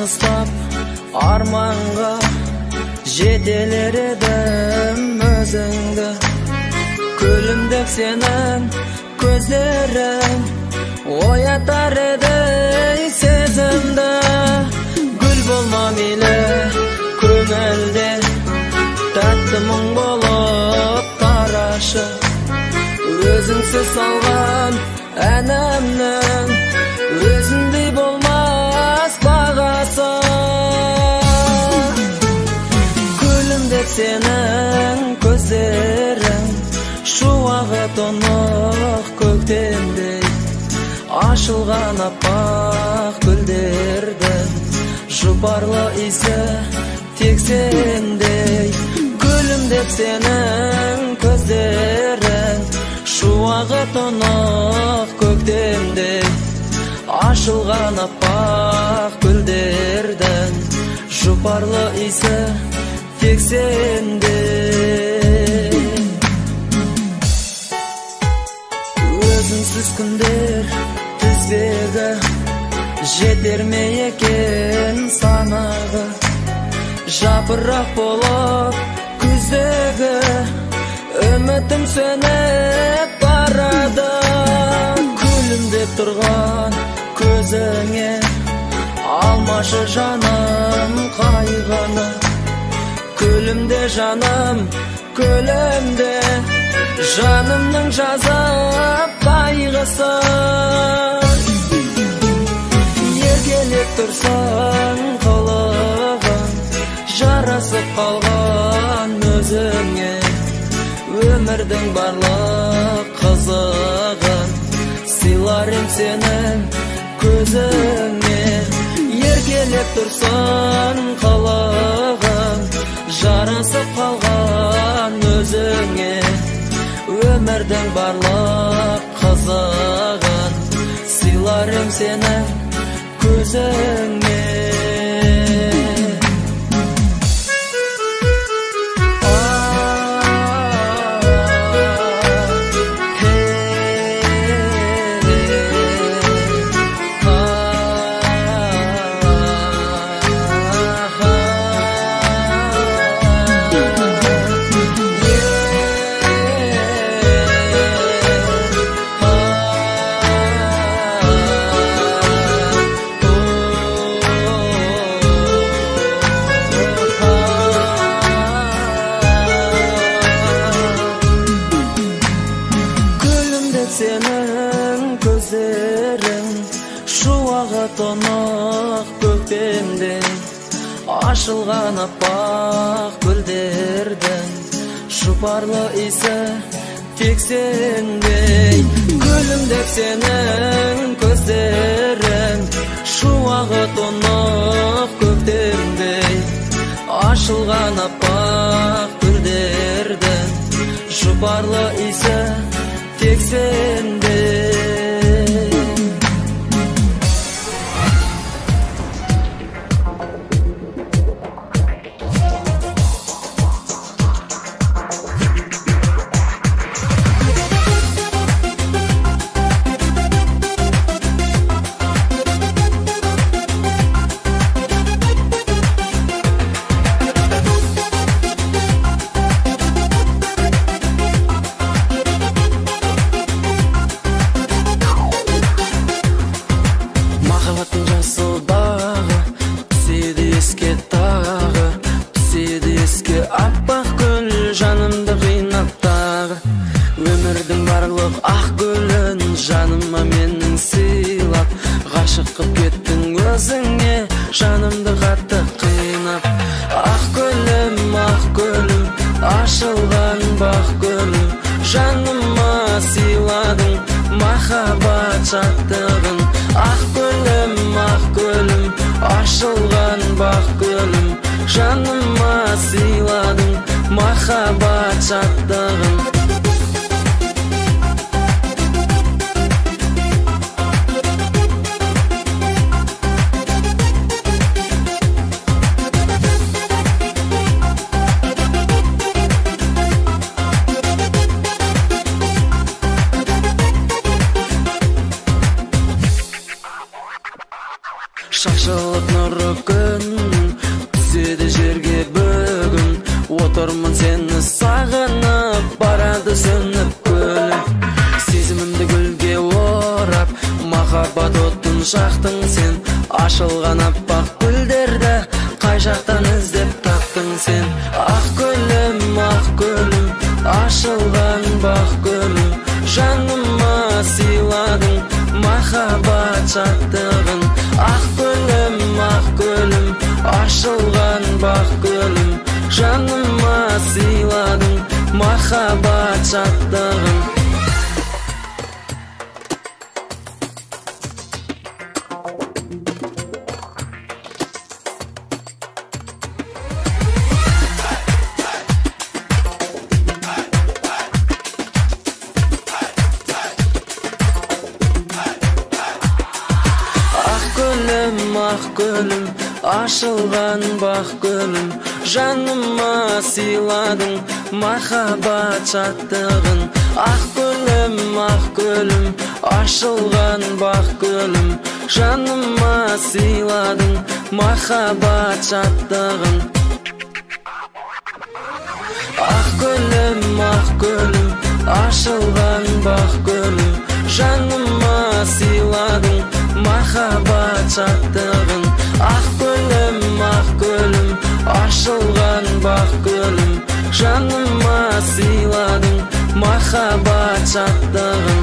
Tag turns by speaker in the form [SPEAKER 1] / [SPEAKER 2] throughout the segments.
[SPEAKER 1] ыстап арманға жетелер едім өзіңді. Күлімдеп сенің көздерің оятар еді сезімді. Гүл болма мейлі көңілде, тәтті мұң болып тарашы. Өзіңсіз салған әнімнің өзіндей болмас бағасы. Күлімдеп сенің көздерің шуағы тұнық көктемдей, ашылған аппақ гүлдердің жұпарлы иісі тек сендей. Күлімдеп сенің көздерің шуағы тұнық көктемдей, ашылған аппақ гүлдердің жұпарлы иісі тек сендей. Өзіңсіз күндер тізбегі жетер ме екен санағы, жапырақ болып күздегі үмітім сөніп барады. Күлімдеп тұрған көзіңе алмашы жаным қайғыны. Күлімде жаным, күлімде жанымның жазып қайғысы. Еркелеп тұрсаң қылығың жарасып қалған өзіңе. Өмірдің барлық қызығын сыйларым сенің көзіңе. Еркелеп тұрсаң қылығың жарасып қалған өзіңе. Өмірдің барлық қызығын сыйларым сенің көзіңе. Сенің көздерің шуағы тұнық көктемде, ашылған аппақ гүлдердің жұпарлы иісі тек сендей. Күлімдеп сенің көздерің шуағы тұнық көктемде, ашылған аппақ гүлдердің жұпарлы иісі тек сендей. Аппақ гүл жанымды қинап тағы, өмірдің барлық ақ гүлін жаныма менің сыйлап. Ғашық қып кеттің өзіңе жанымды қатты қинап. Ақ гүлім, ашылған бақ гүлім, жаныма сыйладың махаббат шаттығын. Ақ гүлім, ашылған бақ гүлім, жаныма сыйладың махаббат шаттығын.
[SPEAKER 2] Шақшылық
[SPEAKER 1] нұры күн түседі жерге бүгін отырмын сені сағынып барады сөніп күлім сезімімді гүлге орап махаббат отын жақтың сен ашылған аппақ гүлдерді қай жақтан іздеп таптың сен ақ гүлім ашылған бақ гүлім жаныма сыйладың махаббат шаттығын ақ гүлім ашылған бақ гүлім жаныма сыйладың махаббат шаттығын ақ гүлім ашылған бақ гүлім жаныма сыйладың махаббат шаттығын ақ гүлім ашылған бақ гүлім жаныма сыйладың махаббат шаттығын ақ гүлім ашылған бақ гүлім жаныма сыйладың махаббат шаттығын ақ гүлім ашылған бақ гүлім жаныма сыйладың махаббат шаттығын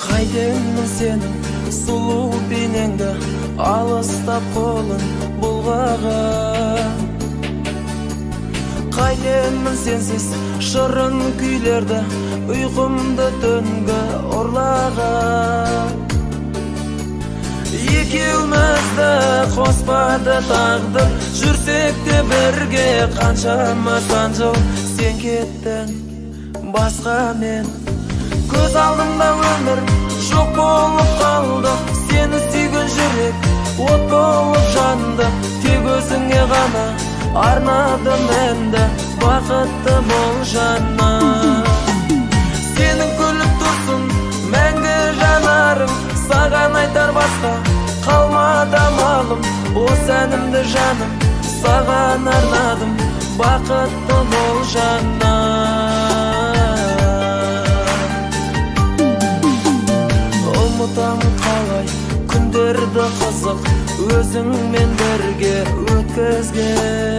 [SPEAKER 2] қайтемін сенің сұлу бейнеңді алыстап қолын бұлғаған қайтемін сенсіз шырын күйлерді ұйқымды түнгі ұрлаған екеумізді қоспады тағдыр жүрсек те бірге қаншама сан жыл сен кеттің басқамен көз алдымда өмір жоқ болып қалды сені сүйген жүрек от болып жанды тек өзіңе ғана арнадым енді бақытты бол жаным сенің күліп тұрсын мәңгі жанарың саған айтар басқа қалмады амалым осы әнімді жаным саған арнадым бақытты бол жаным ұмытамын қалай күндерді қызық өзіңмен бірге өткізген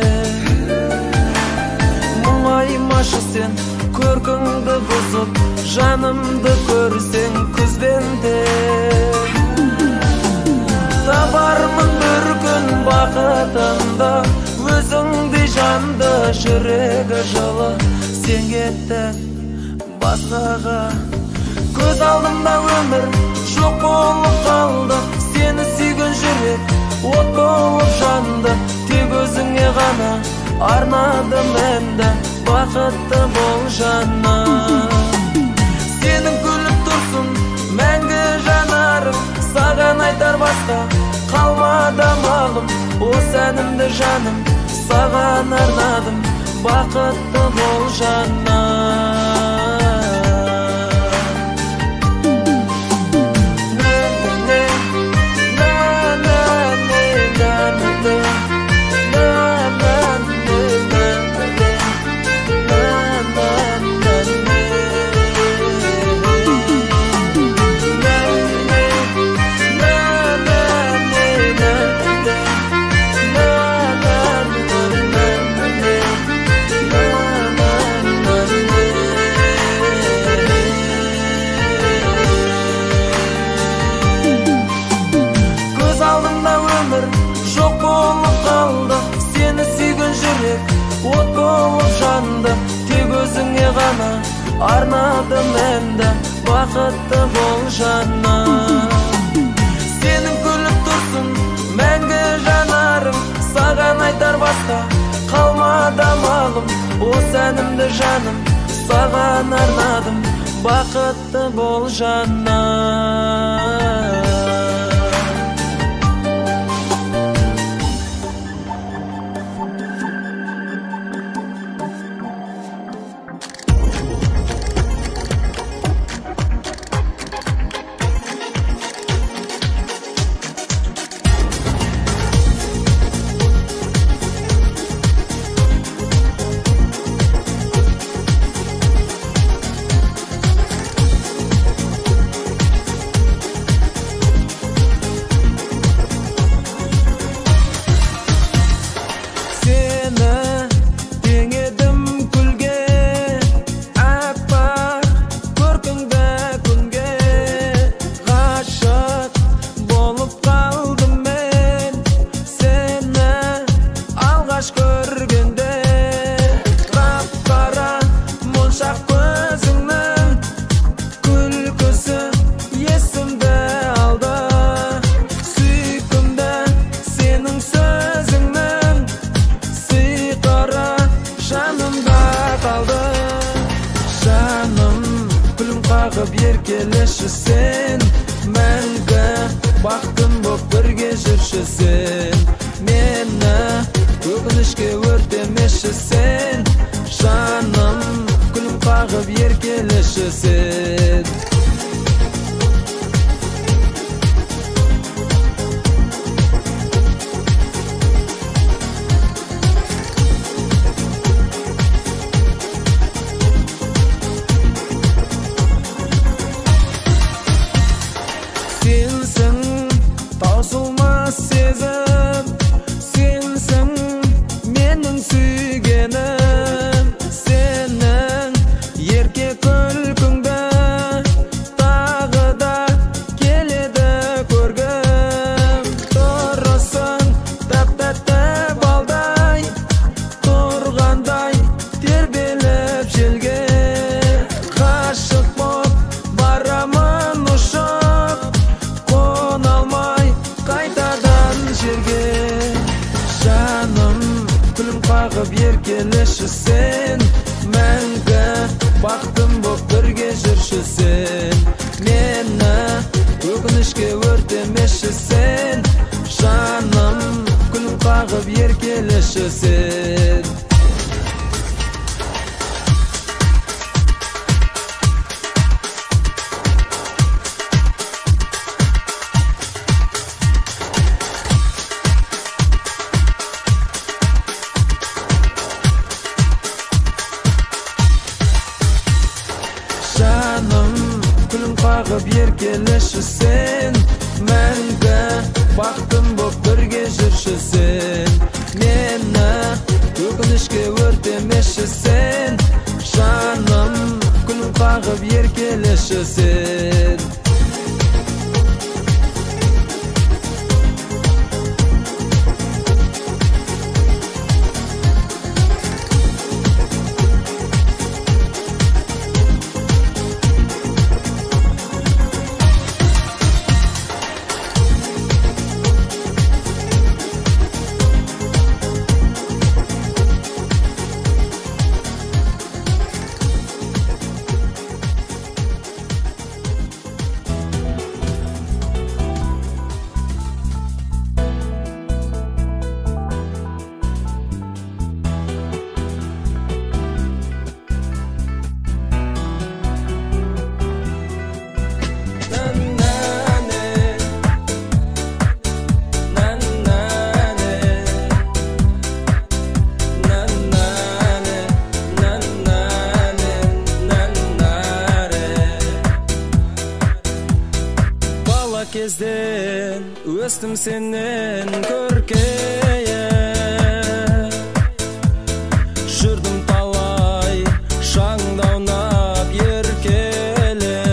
[SPEAKER 2] мұңаймашы сен көркіңді бұзып жанымды көрсең күзбенде табармын бір күн бақытымды өзіңдей жанды жүрегі жылы сен кеттің басқаға көз алдымда өмір жоқ болып қалды сені сүйген жүрек от болып жанды тек өзіңе ғана арнадым енді бақытты бол жаным сенің күліп тұрсын мәңгі жанарың саған айтар басқа қалмады амалым осы әнімді жаным саған арнадым бақытты бол жаным от болып жанды тек өзіңе ғана арнадым енді бақытты бол жаным сенің күліп тұрсын мәңгі жанарың саған айтар басқа қалмады амалым осы әнімді жаным саған арнадым бақытты бол жаным örtemеші сен, мені өкінішке өртемеші сен, жаным күлім қағып еркелеші сен. Sensin tausılmaz sezim, sensin menin suygenim, senin yerke külkünde tağı da keledi körgüm. Torasın tep balday, torganday terbelep jelge, kaşık bop baramın uşup, konalmay qaytadan жерге. Жаным күлім қағып еркелеші сен, мәңгі бақтым боп бірге жүрші сен, мені өкінішке өртемеші сен, жаным күлім қағып еркелеші сен. Жаным күлім қағып еркелеші сен, мәңгі бақтым боп бірге жүрші сен, мені өкінішке өртемеші сен, жаным күлім қағып еркелеші сен. Кезден өстім сенен көркейе, жүрдім талай шаңдаунап еркеле,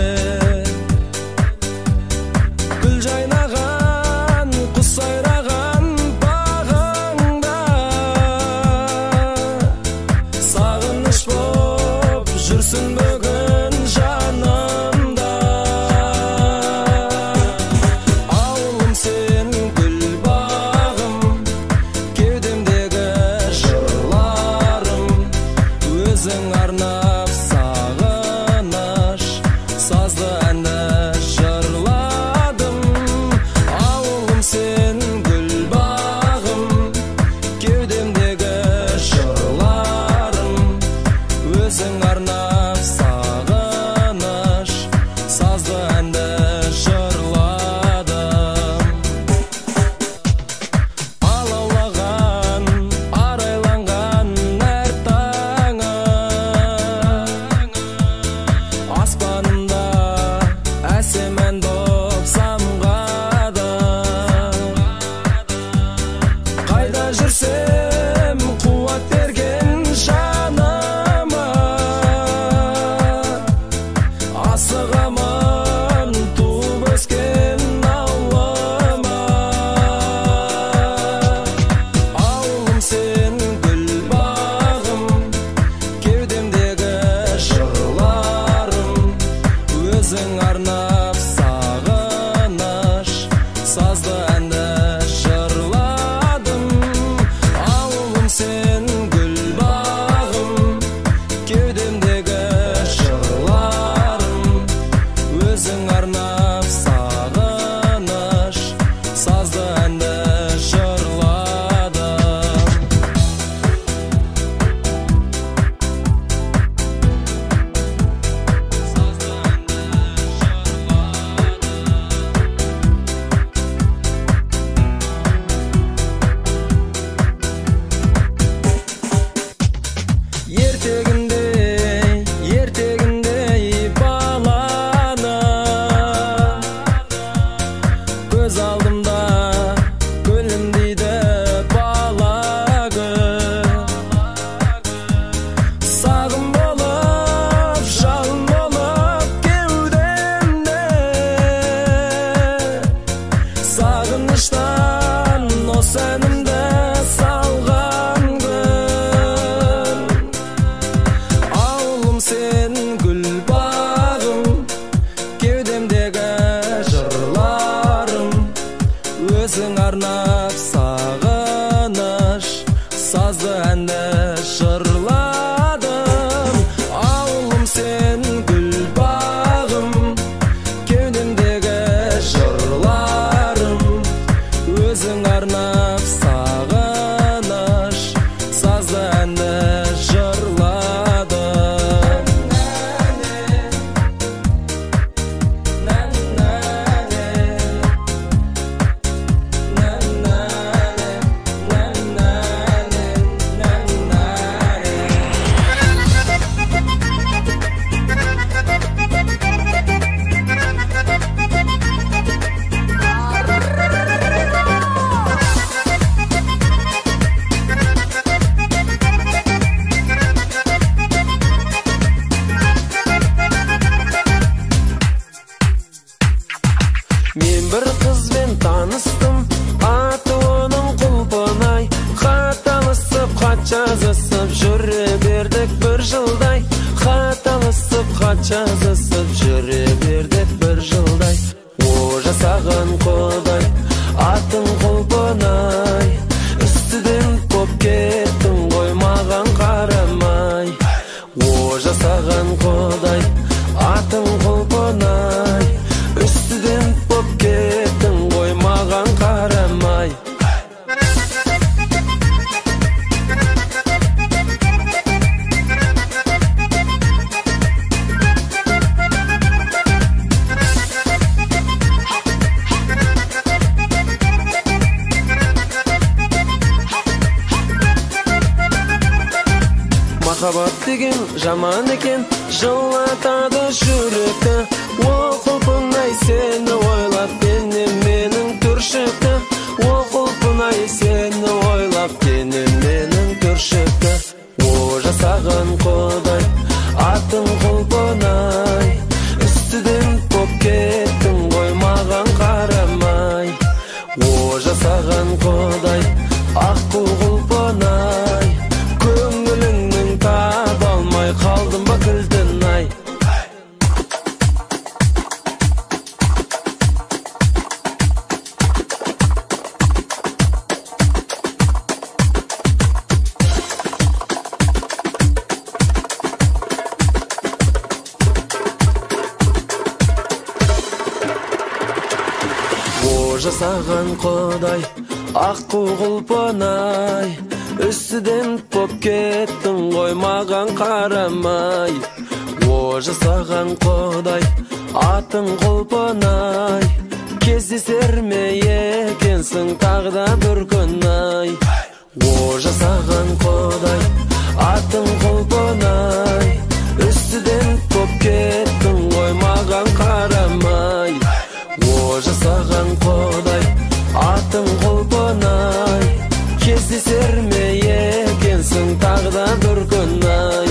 [SPEAKER 2] гүл жайнаған құс сайраған бағыңда, сағыныш боп жүрсін бүгін жанымда. арнап сағыныш сазды әнді жырладым. Ауылым сен гүл бағым, кеудемдегі жырларым. Өзің арнап сағыныш сазды әнді жырладым. Мен бір қызбен таныстым, аты оның Құлпынай. Хат алысып, хат жазысып жүре бердік бір жылдай. Хат алысып, хат жазысып жүре бердік бір жылдай. О жасаған Құдай, атың Құлпынай. Үстіден боп кеттің ғой маған қарамай. О жасаған Құдай, атың Құлпынай. Үстіден боп кеттің ғой маған қарамай. Махаббат деген жаман екен, жылатады жүректі. О Құлпынай, сені ойлап денем менің түршікті. О Құлпынай, сені ойлап денем менің түршікті. О жасаған Құдай, атың Құлпынай. Үстіден боп кеттің ғой маған қарамай. О жасаған Құдай, аққу Құлпынай. Көңіліңнің таба алмай қалдым ба кілтін ай. О жасаған Құдай, аққу Құлпынай. Үстіден боп кеттің ғой маған қарамай. О жасаған Құдай, атың Құлпынай. Кездесер ме екенсің тағда бір күн ай. О жасаған Құдай, атың Құлпынай. Үстіден боп кеттің ғой маған қарамай. О жасаған Құдай, атың Құлпынай. Кездесер ме екенсің тағда бір күн ай.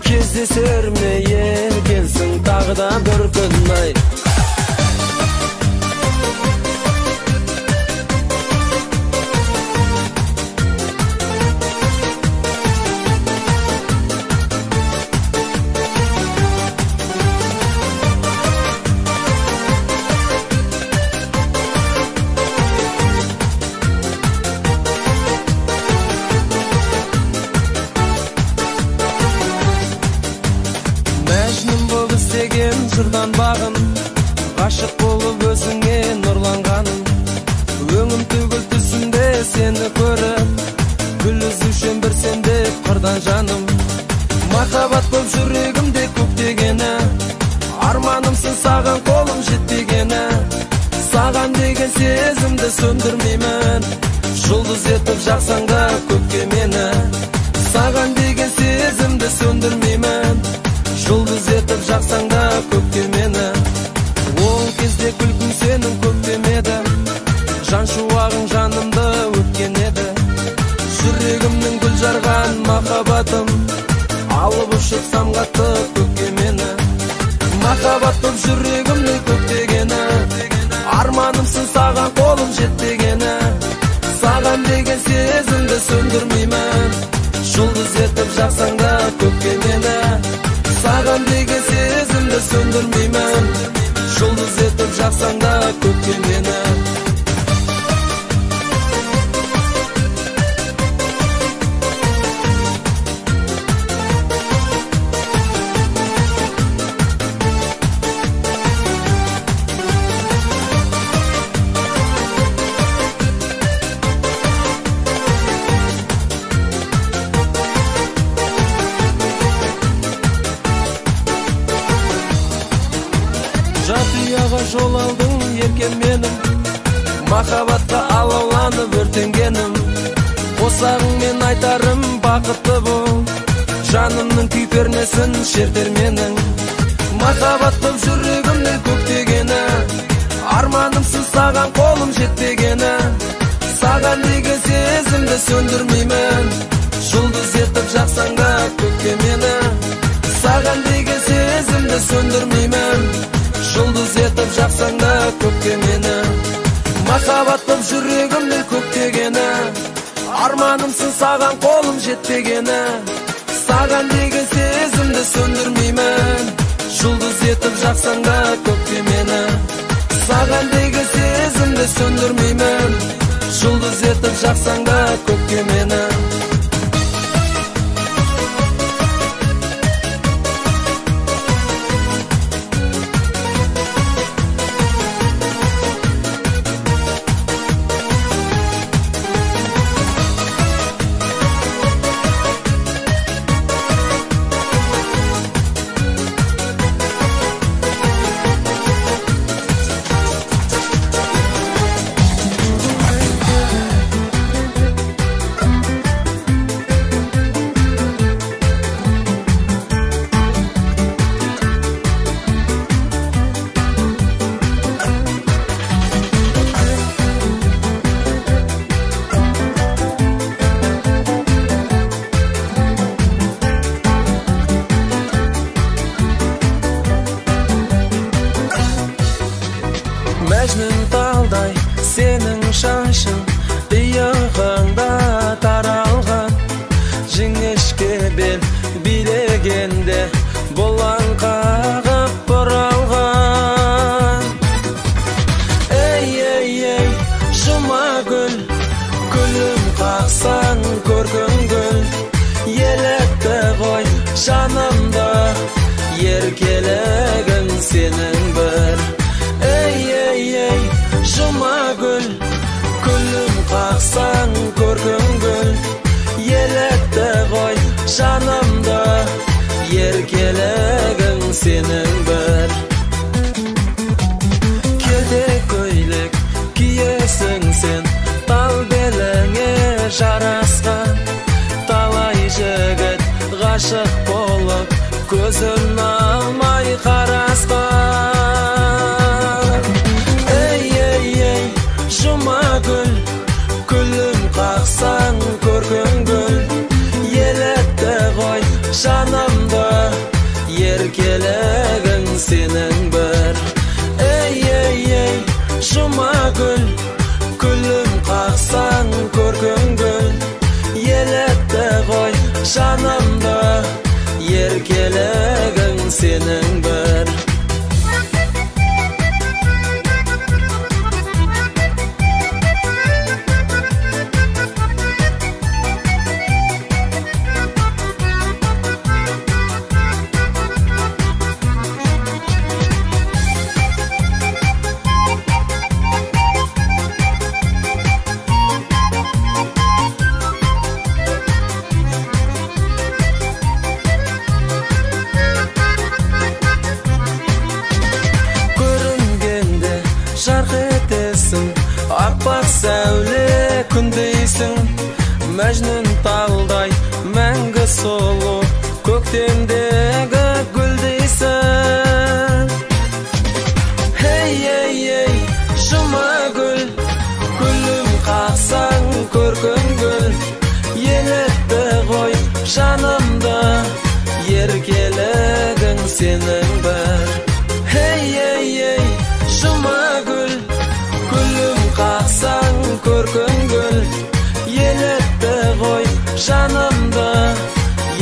[SPEAKER 2] Кездесер ме екенсің тағда бір күн ай. Жырдан бағын, ғашық болып өзіңе нұрланғаным. Өңім түгіл түсімде сені көріп, гүл үзушем бір сенде қырдан жаным. Махаббат болып жүрегімде көктегені, арманымсың саған қолым жетпегені. Саған деген сезімді сөндірмеймін, жұлдыз етіп жақсаң да көкке мені. Саған деген сезімді сөндірмеймін, жұлдыз етіп жақсаң да көкке мені. Ол кезде күлкің сенің көктемеді, жан шуағың жанымды өткен еді. Жүрегімнің гүл жарған махаббатым, алып ұшып самғатты көкке мені. Махаббат болып жүрегімнің көктегені, арманымсың саған қолым жетпегені. Саған деген сезімді сөндірмеймін, жұлдыз етіп жақсаң да көкке мені. Саған деген сезімді сөндірмеймін, жұлдыз етіп жақсаң да көкке мені. махабатка алауланып өртенгеним. Косагың мен айтарым бакытты бул, жанымның күйпернесин шертер менің. Махабаттым жүрегімді көктегені, арманымсыз саған қолым жетпегені. Саған деген сезімді сөндірмеймін, жұлдыз етіп жақсаң да көкке мені. Саған деген сезімді сөндірмеймін, жұлдыз етіп жақсаң да көкке мені. Махабаттым жүрегімді көктегені, арманымсың саған қолым жетпегені. Саған деген сезімді сөндірмеймін, жұлдыз етіп жақсаң да көкке мені. Саған деген сезімді сөндірмеймін, жұлдыз етіп жақсаң да көкке мені. Мәжнүн талдай сенің шашың, иығыңда таралған. Жіңішке бел билегенде бұлаң қағып бұралған. Ей, ей, ей, жұмагүл, күлім қақсаң көргің гүл. Елетті ғой жанымда, еркелігің сенің бір. Ey, ey, ey, жұмагүл, күлім қақсаң көргің гүл. Елетті ғой жанымда, еркелігің сенің бір. Келте көйлек киесің сен, тал беліңе жарасқан. Талай жігіт ғашық болып, көзін алмай қарасқан. Жұмагүл, күлім қақсаң көргің гүл. Елетті ғой жанымда, еркелігің сенің бір. Ей, ей, ей, жұмагүл, күлім қақсаң көргің гүл. Елетті ғой жанымда, еркелігің сенің бір. Аппақ сәуле күндейсің, мәжнүн талдай мәңгі сұлу, көктемдегі гүлдейсің. Ей, ей, ей, жұмагүл, күлім қақсаң көргің гүл. Елетті ғой жанымда, еркелігің сенің бір. Ей, ей, ей, жұмагүл, күлім қақсаң көргің гүл. Елетті ғой жанымда,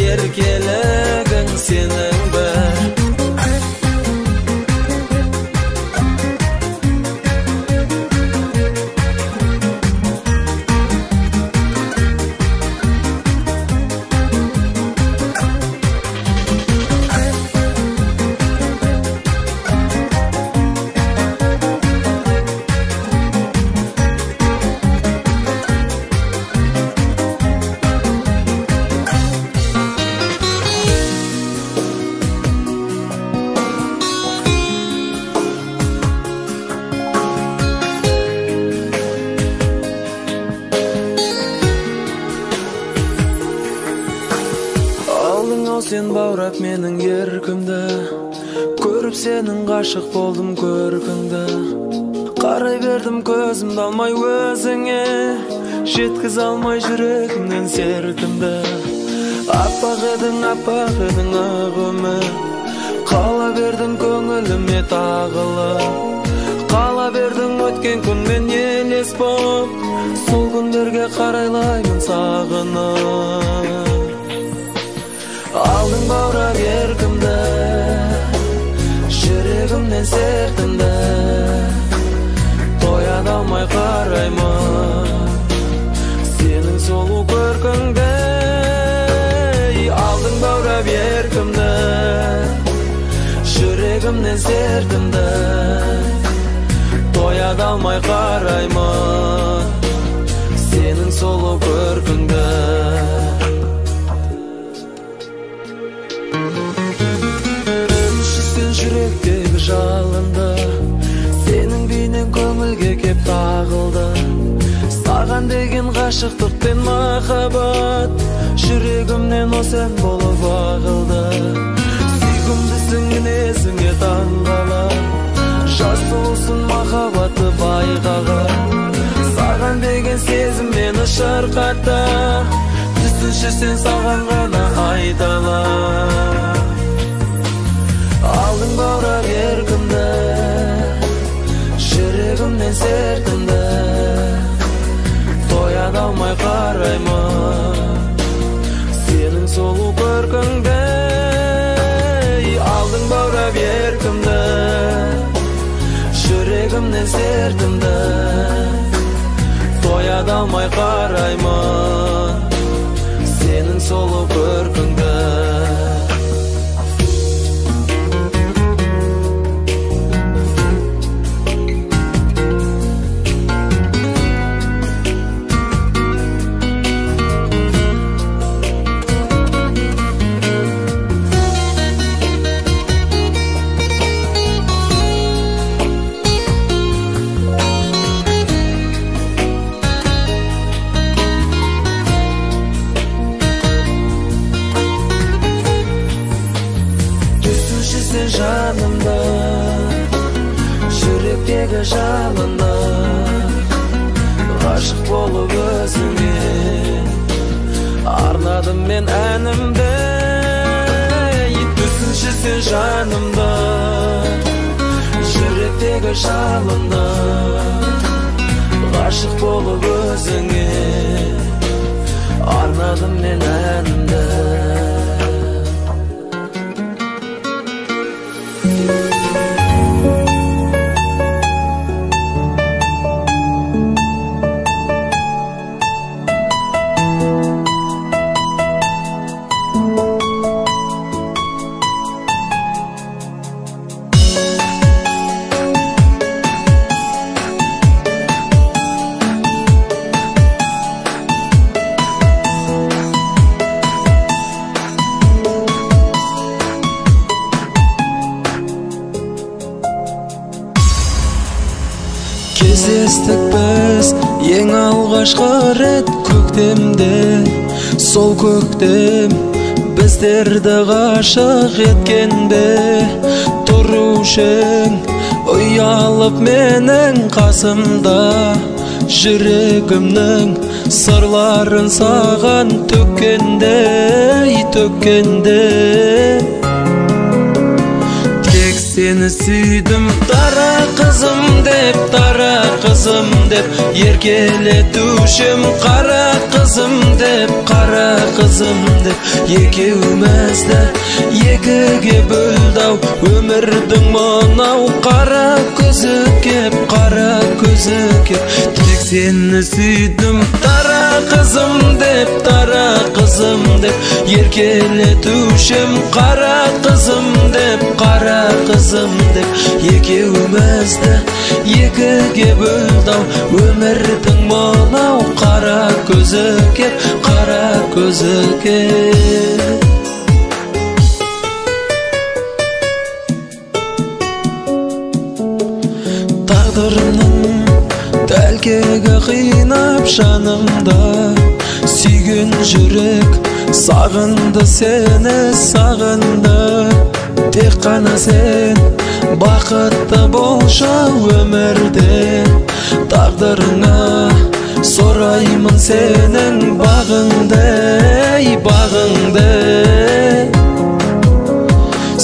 [SPEAKER 2] еркелігің сенің бір.
[SPEAKER 1] Aldың баурап менің еркімді, көріп сенің ғашық болдым көркіңді. Қарай бердім көзімді алмай өзіңе, жеткіз алмай жүрегімнен сертімді. Аппақ едің ақ өмір, қала бердің көңіліме тағылып. Қала бердің өткен күнмен елес боп, сол күндерге қарайлаймын сағынып. Алдың баурап еркімді, жүрегімнен сертімді, тояда алмай қараймын сенің сұлу көркіңді. Алдың баурап еркімді, жүрегімнен сертімді, тояда алмай қараймын сенің сұлу көркіңді. Жүректегі жалынды, сенің бейнең көңілге кеп тағылды. Саған деген ғашықтық пен махаббат жүрегімнен осен болып ағылды. Сүйкімдісің мінезіңе таңғалып, жас сұлусың махаббаты байқаған. Саған деген сезім мені шырқатты, түсінші сен саған ғана айталам. Алдың баурап еркімді, жүрегімнен сертімді, тояда алмай қараймын сенің сұлу көркіңді. Алдың баурап еркімді, жүрегімнен сертімді, тояда алмай қараймын сенің сұлу көркіңді. Жанымда, жүректегі жалында, ғашық болып өзіңе арнадым мен әнімді. Түсінші сен жанымда, жүректегі жалында, ғашық болып өзіңе арнадым мен әнімді. Кездестік біз ең алғашқы рет көктемде, сол көктем біздерді ғашық еткенде. Тұрушың ұялып менің қасымда, жүрегімнің сырларын саған төккенде. Сені сүйдім дара қызым деп, еркелетушім қара қызым деп. Екеумізді екіге бөлді-ау өмірдің мынау қара көзі кеп. Тек сені сүйдім дара қызым деп, еркелетушім қара қызым деп. Екеумізді екіге бөлді-ау өмірдің мынау қара көзі кеп. Тағдырымның тәлкегі қинап жанымда,
[SPEAKER 2] Sүйгün жүрек сағынды сені, сағынды. Тек қана сен бақытты болшы өмірде. Тағдырыңа сораймын сенің бағыңды, бағыңды.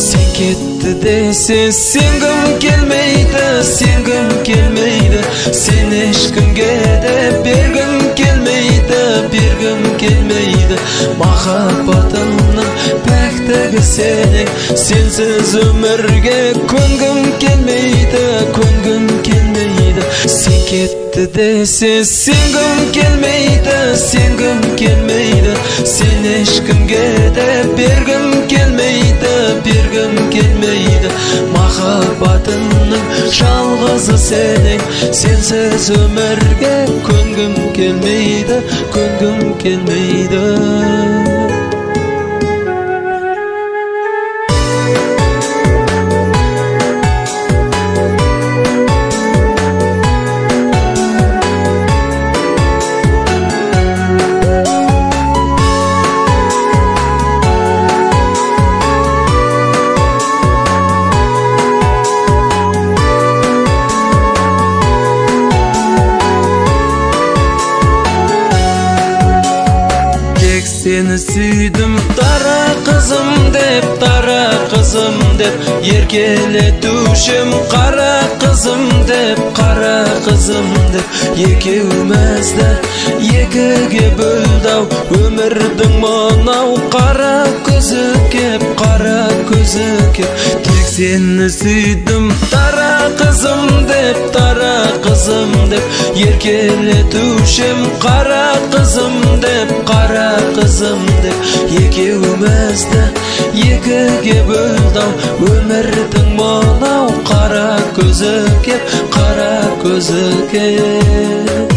[SPEAKER 2] Сен кетті десе сенгім келмейді, сенгім келмейді. Сен ешкімге де бергім келмейді, бергім келмейді. Махаббатымның пәктігі сенің, сенсіз өмірге көнгім келмейді, көнгім келмейді. Сен кетті десе сенгім келмейді, сенгім келмейді. Сен ешкімге де бергім келмейді, бергім келмейді. Махаббатымның жалғызы сенің, сенсіз өмірге көнгім келмейді, көнгім келмейді. Seni süydüm dara kızım dep, dara kızım dep. Еркелетушім қара қызым деп, қара қызым деп. Екеумізді екіге бөлді-ау өмірдің мынау қара көзі кеп, қара көзі кеп. Тек сені сүйдім дара қызым деп, дара қызым деп. Еркелетушім қара қызым деп, қара қызым деп. Екеумізді екіге бөлді-ау өмірдің мынау қара көзі кеп, қара көзі кеп.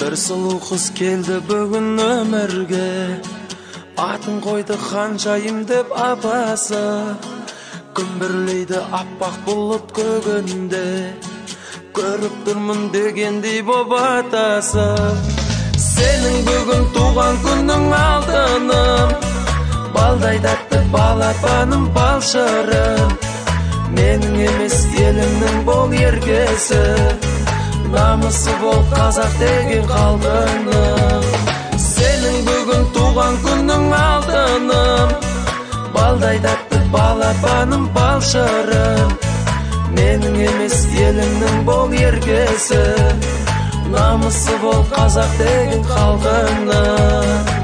[SPEAKER 2] Бір сұлу қыз келді бүгін өмірге, атын қойды ханшайым деп апасы. Күмбірлейді аппақ бұлыт көгінде, көріп тұрмын дегендей боп атасы. Сенің бүгін туған күнің алтыным, балдай тәтті балапаным, балшырым. Менің емес елімнің бол еркесі, намысы бол қазақ деген халқының. Сенің бүгін туған күнің алтыным, балдай тәтті балапаным, балшырым. Менің емес елімнің бол еркесі, намысы бол қазақ деген халқының.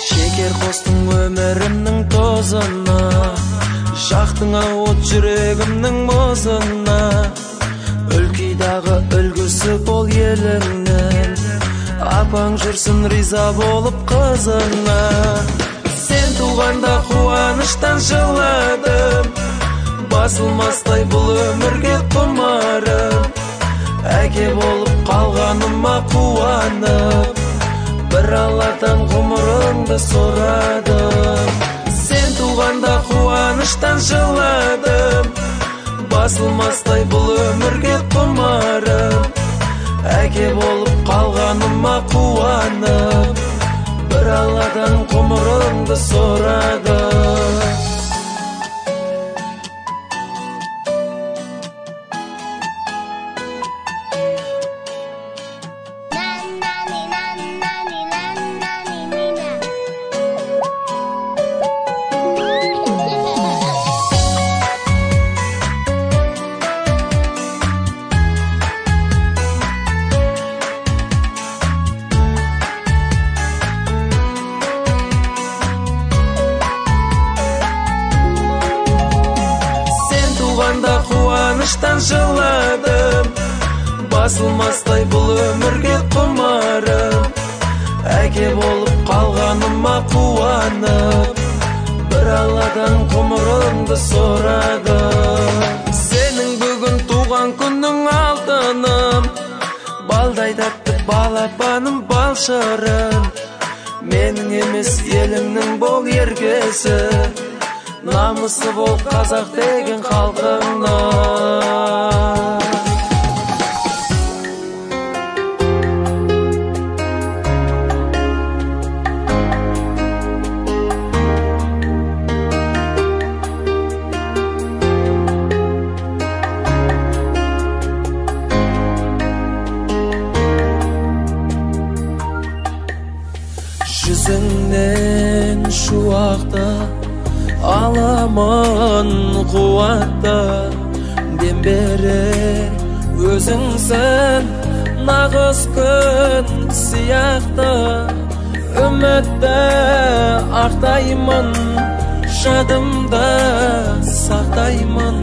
[SPEAKER 2] Шекер қостың өмірімнің тозына, жақтың от жүрегімнің мұзына. Үлкейдағы үлгісі бол еліңнен, апаң жүрсін риза болып қызына. Сен туғанда қуаныштан жыладым, басылмастай бұл өмірге құмарым. Әке болып қалғаныма қуанып, бір Алладан ғұмырыңды сұрадым. Сен туғанда қуаныштан жыладым, басылмастай бұл өмірге құмарым. Әке болып қалғаныма қуанып, бір Алладан ғұмырыңды сұрадым. қуаныштан жыладым. Басылмастай бұл өмірге құмарым. Әке болып қалғаныма қуанып, бір Алладан ғұмырымды сұрадым. Сенің бүгін туған күнің алтыным, балдай тәтті балапаным балшырым. Менің емес еліңнің бол ергесі, намысы бол қазақ деген халқыңның. Жүзіңнен шуақты аламын қуатты, дем берер өзіңсің нағыз күн сияқты. Үмітті ақтаймын, жадымда сақтаймын.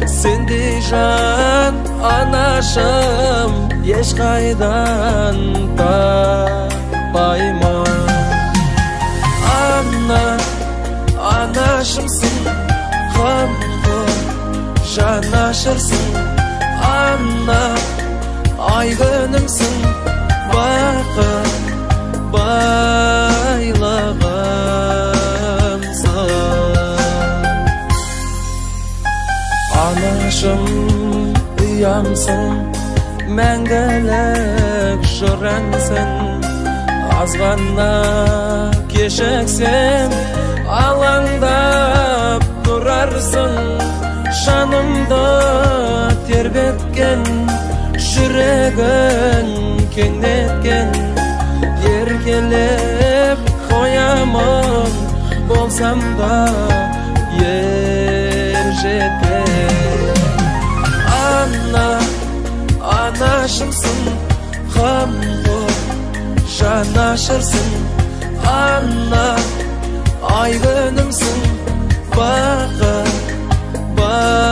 [SPEAKER 2] Сендей жан анашым ешқайдан таппаймын. Анашымсың, қамқор жанашырсың. Ана, ай күнімсің, бақыт байлығымсың. Анашым, ұямсың, мәңгілік жыраңсың. Азғана кешексем, алаңдап тұрарсың. Жанымды тербеткен, жүрегін кеңдеткен. Еркелеп қоямын, болсам да ер жеткен. Анашымсың, қамқор жанашырсың. Ана, ай күнімсің, бақыт байлығымсың.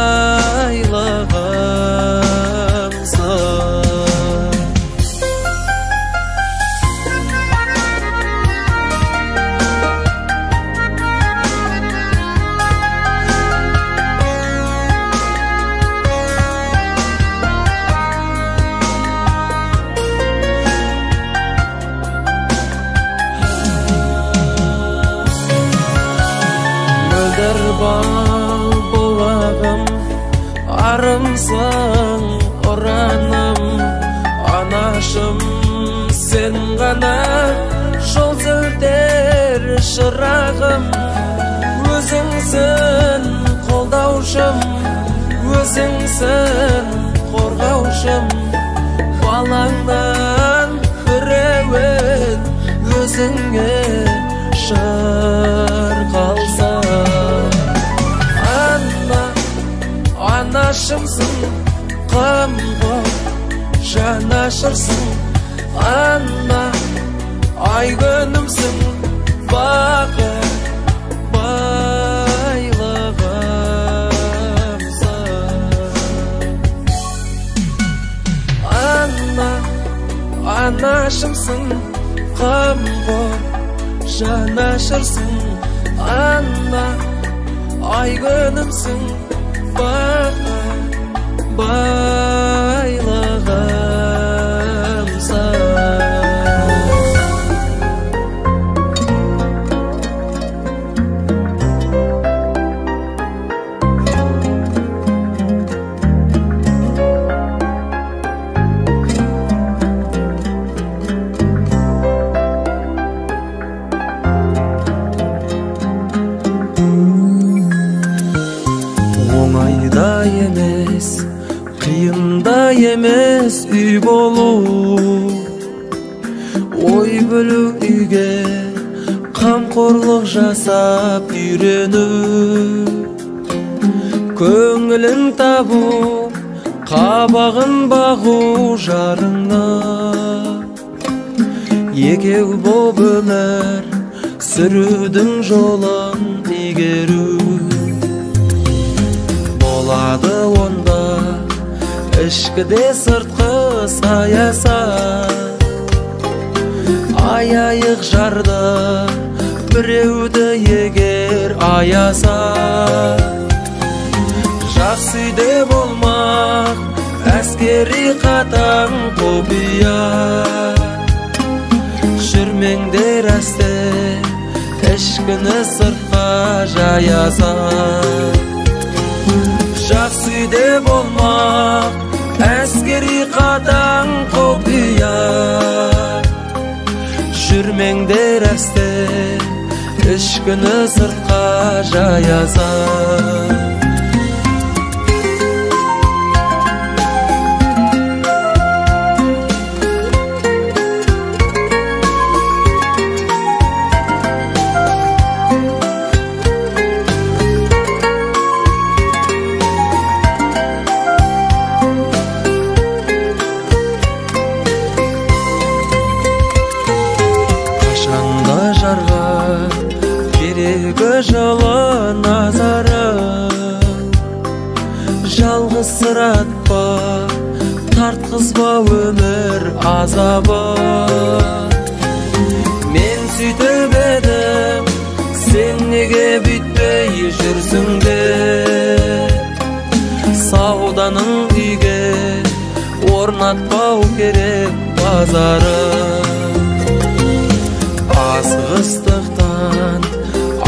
[SPEAKER 2] Бал бұлағым, арымсың ұраным. Анашым, сен ғана жол сілтер шырағым. Өзіңсің қолдаушым, өзіңсің қорғаушым. Балаңнан біреуін өзіңе шырқалса. Анашымсың, қамқор жанашырсың. Ана, ай күнімсің, бақыт байлығымсың. Анашымсың, қамқор жанашырсың. Ана, ай күнімсің, бақыт байлығымсың. Оңайда емес, қиында емес үй болу. Ой білу үйге қамқорлық жасап үйрену. Көңілін табу, қабағын бағу жарыңа. Екеу боп өмір сүрудің жолын игеру. Болады онда ішкіде сыртқы саясат. Аяйық жарды біреуді егер аяса, жақсы үйде болмақ әскери қатаң құпия. Жүрмеңдер әсте ішкіні сыртқа жаяса, жақсы үйде болмақ әскери қатаң құпия. Жүрмеңдер әсте ішкіні сыртқа жаяса. Жарға керегі жылы назары, жалғыз сұратпа, тартқызба өмір азабы. Мен сөйтіп едім, сен неге бүйтпей жүрсің де? Сауданың үйге орнатпау керек базары. Асығыстықтан,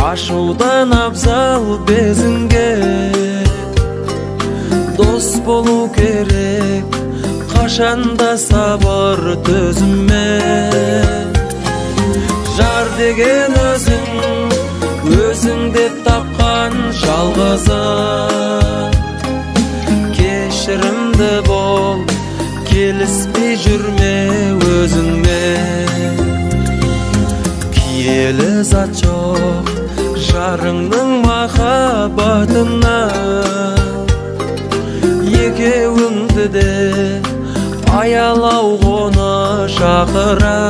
[SPEAKER 2] ашудан абзал безінге, дос болу керек қашанда сабыр төзіммен. Жар деген өзің деп тапқан жалғызы. Кешірімді бол, келіспей жүрме өзіңмен. Киелі зат жоқ жарыңның махаббатына, екеуіңді де аялау ғоны шақыра.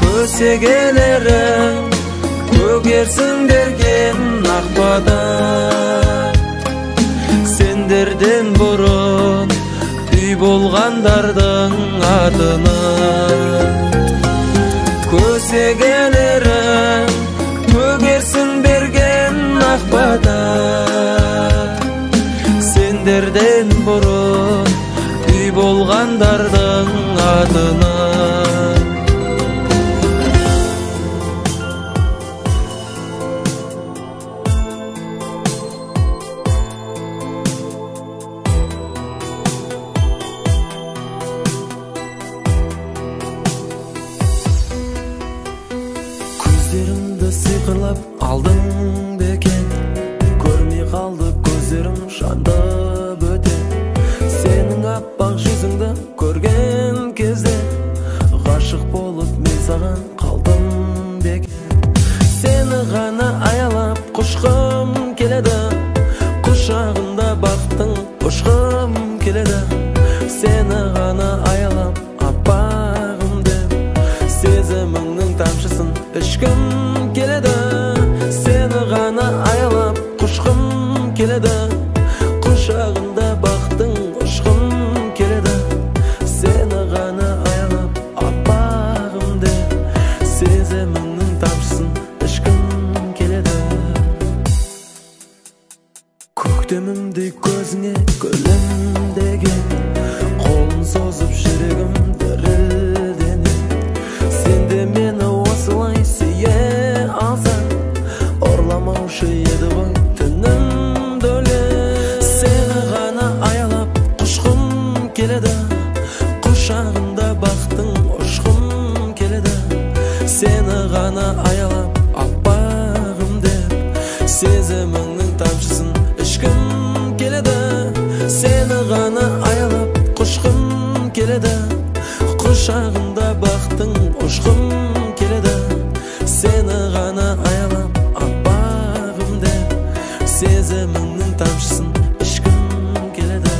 [SPEAKER 2] Көсегелерің көгерсін берген ақпада, сендерден бұрын үй болғандардың атына. Көсегелерің көгерсін берген ақпада, сендерден бұрын үй болғандардың атына. Көздерімді сиқырлап алдың бекен, көрмей қалды көздерім жанды бөтен. Сенің аппақ жүзіңді көрген кезде, ғашық болып мен саған қалдым бекен. Сені ғана аялап құшқым келеді, құшағында бақтың ұшқым келеді. Сені ғана аялап аппағым деп, сезіміңнің тамшысын ішкім келеді. Сені ғана аялап құшқым келеді, құшағында бақтың ұшқым келеді. Сені ғана аялап аппағым деп, сезіміңнің тамшысын ішкім келеді. Көктемімдей көзіңе күлімдеген, қолын созып жүрегім дірілденер. Сен де мені осылай сүйе алсаң, орламаушы еді ғой түнімді өлең. Сені ғана аялап құшқым келеді, құшағында бақтың ұшқым келеді. Сені ғана аялап аппағым деп, сезіміңнің тамшысын ішкім келеді. Сені ғана аялап құшқым келеді, құшағында бақтың ұшқым келеді. Сені ғана аялап аппағым деп, сезіміңнің тамшысын ішкім келеді.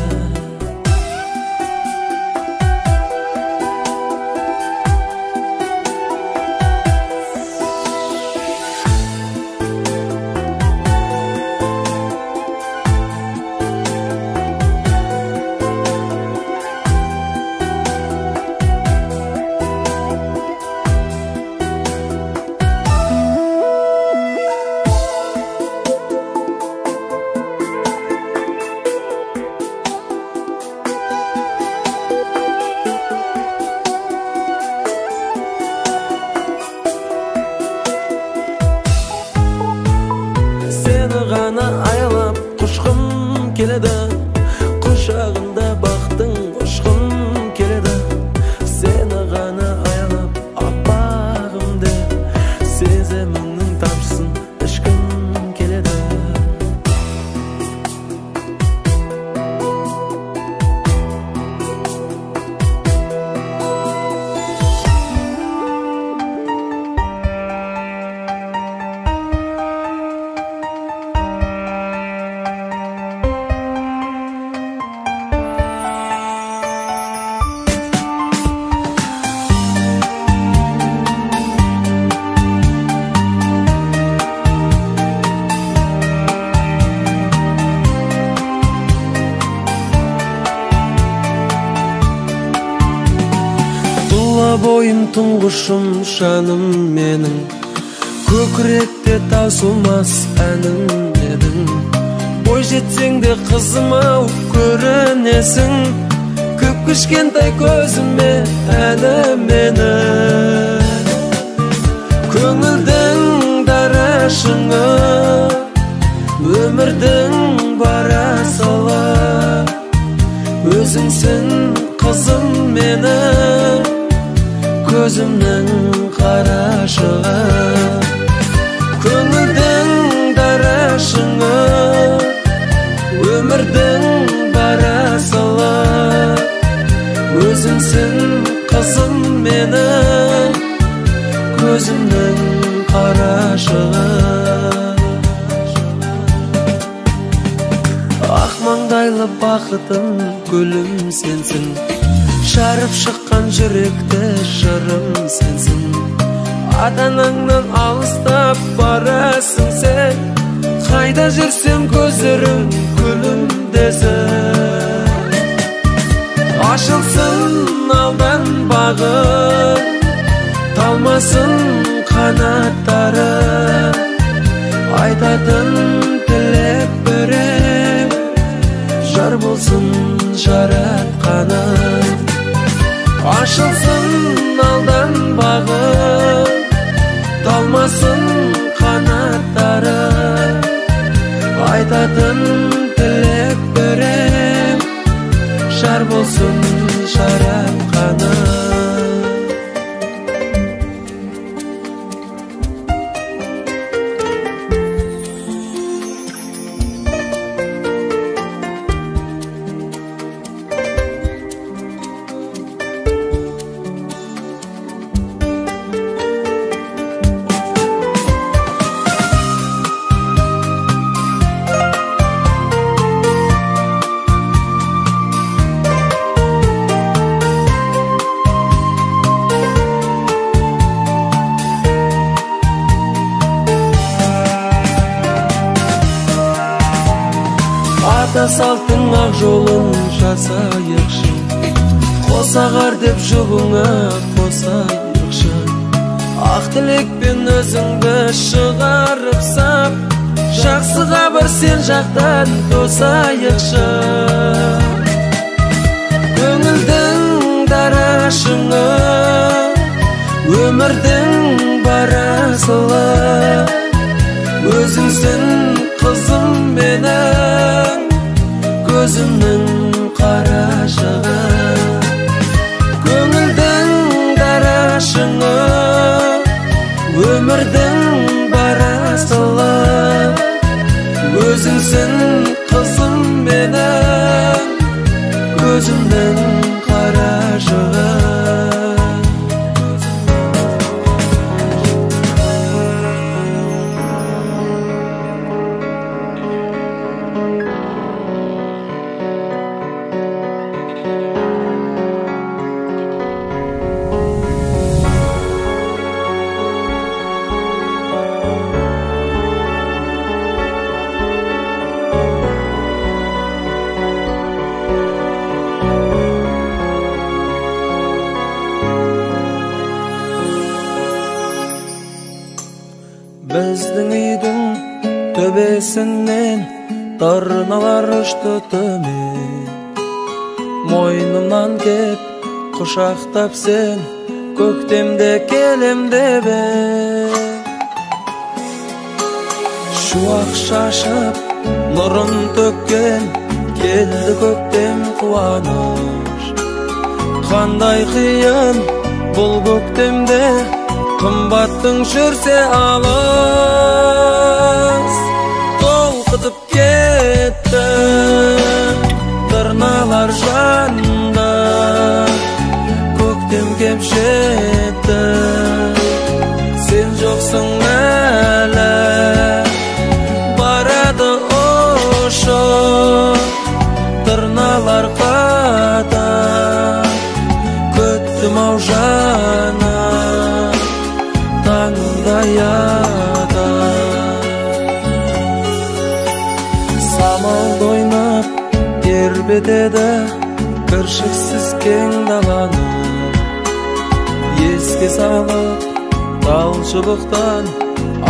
[SPEAKER 2] keledi, kuşağında baktın koşkun keledi. Seni gana ayalap apağımdı, sezeminin tamçısın ışkın keledi. Boyum tuңғышым шаным менің, көкіректе таусылмас әнің едің. Бой жетсең де қызым-ау көрінесің, кіп-кішкентай көзіме әлі мені. Көңілдің дарашыңа, өмірдің бара сала, өзіңсің қызым мені. Gözümнің қарашығы, көңілдің дарашыңа, өмірдің бара сала, өзіңсің қызым мені. Gözümнің қарашығы, ақ маңдайлы бақытым гүлім сенсің, шарып шыққан жүректі жырым сенсің. Ата-анаңнан алыстап барасың сен, қайда жүрсем көздерің күлімдесін. Ашылсын алдан бағым, талмасын қанаттары, айтатын тілек берем, жар болсын жаратқаным. Ашылсын алдан бағым, талмасын қанаттары, айтатын тілек берем, жар болсын жаратқаным. Салтың ақ жолын жасайықшы, қосағар деп жұбыңа қосайықшы. Ақ тілекпен өзіңді шығарып сап, жақсыға бір сен жақтан тосайықшы. Көңілдің дарашыңа, өмірдің барасыла, өзіңсің қызым менің. Gözümнің қарашығы, көңілдің дарашыңа, өмірдің барасыла, өзіңсің қызым менің. Gözümнің қарашығы. Біздің үйдің төбесінен тарыналар ұшты төмен. Мойнымнан кеп құшақтап сен, көктемде келем деп шуақ шашып нұрын төккен Geldi köktem kuvanış. Qanday qiyin bul köktemde, qımbattың жүрсе алыс. Толқытып кетті тырналар жанда, көктем кеп жетті, сен жоқсың әлі. Барады ошо тырналар қата, көттім-ау жана таңдай ата. Самал ойнап тербетеді кіршіксіз кең даланы, еске салып тал шыбықтан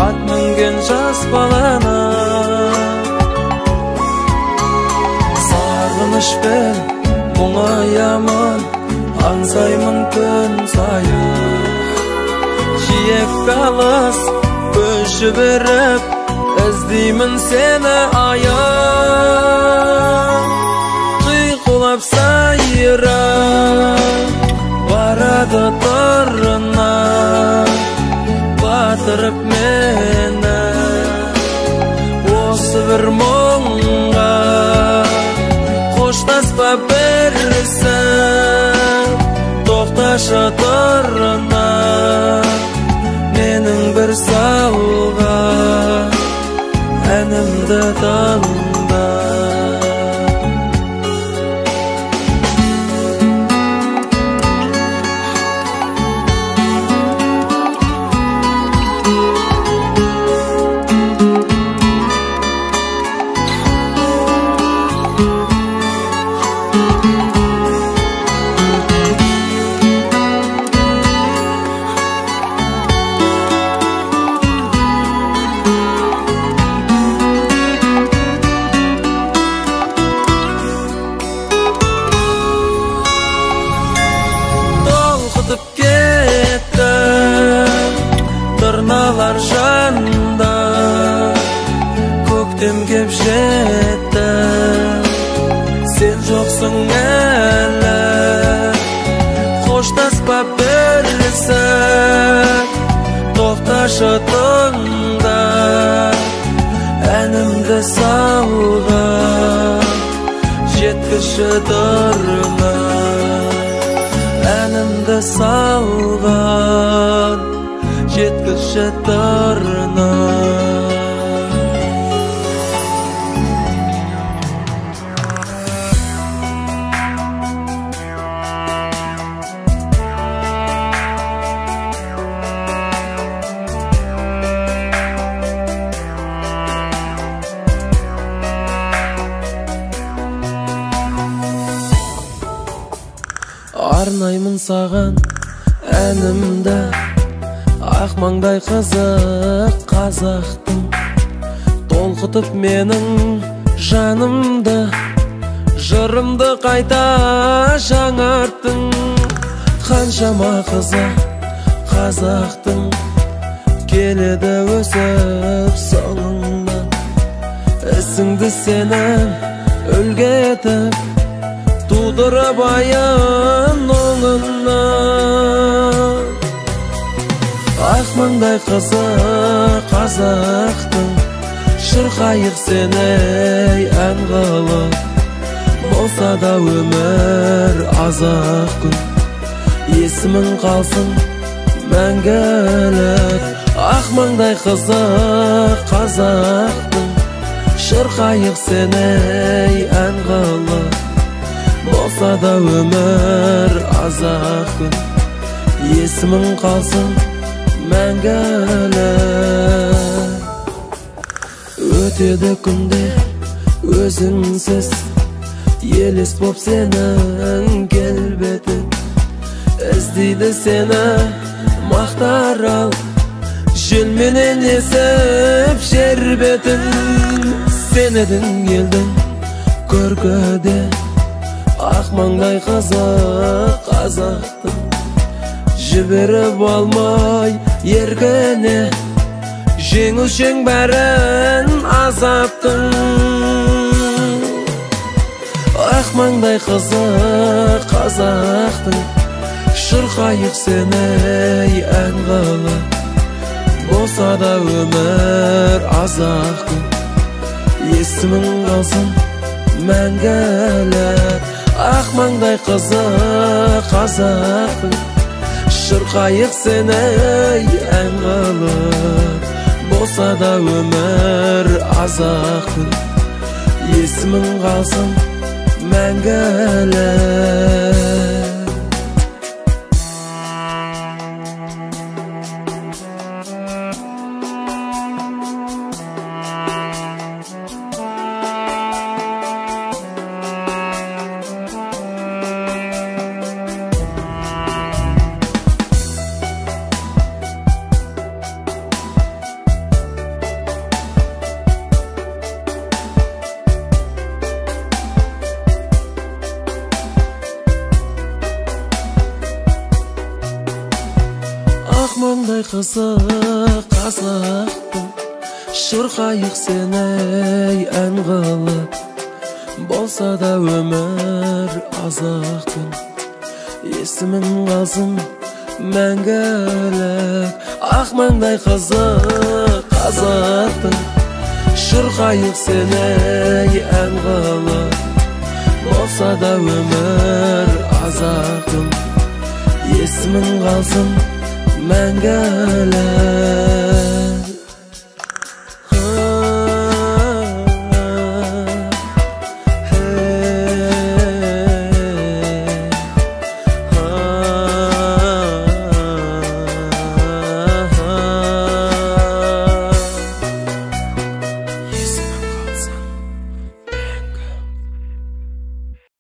[SPEAKER 2] ат мінген жас баланы. Сағынышпен мұңаямын, аңсаймын күн сайын. Жиекті алыс көз жіберіп, іздеймін сені аян. Қиқулап сайра барады тырына, батырып мені осы бір мұңға. Қоштаспа бірсін, тоқташы тырына, менің бір салған әнімді тыңда. Тырналар жанда, көктем кеп жетті, сен жоқсың әлі. Қоштаспа бірсін, тоқташы тыңда, әнімді салған жеткіші тырына. Әнімді салған жеткіші тырына. Арнаймын саған әнімді, ақ маңдай қызық қазақтың. Толқытып менің жанымды, жырымды қайта жаңарттың. Қаншама қызық қазақтың, келеді өсіп соңыңнан. Ісіңді сенің үлгі етіп, тудырып айын оңынан. Ақ маңдай қызық қазақтың, шырқайық сені ән қылып. Болса да өмір аз-ақ күн, есімің қалсын мәңгілік. Ақ маңдай қызық қазақтың, шырқайық сені ән қылып. Болса да өмір аз-ақ күн, есімің қалсын мәңгілік. Өтеді күндер өзіңсіз, елес боп сенің келбетің. Іздейді сені мақтарал, желменен есіп жер бетін. Сен едің елдің көркіде, ақ маңдай қызық қазақтың. Жіберіп алмай еркіне, жеңілшең бәрін азаптың. маңдай қызы қазақтың шырқайық сені ән қылып болса да өмір аз-ақ күн есімің қалсын мәңгілік ақ маңдай қызы қазақтың шырқайық сені ән қылып болса да өмір аз-ақ күн есімің қалсын мәңгілік маңдай қызы қазақтың шырқайық сені ән қылып болса да өмір аз-ақ күн есімің қалсын мәңгілік ақ маңдай қызы қазақтың шырқайық сені ән қылып болса да өмір аз-ақ күн есімің қалсын мәңгілік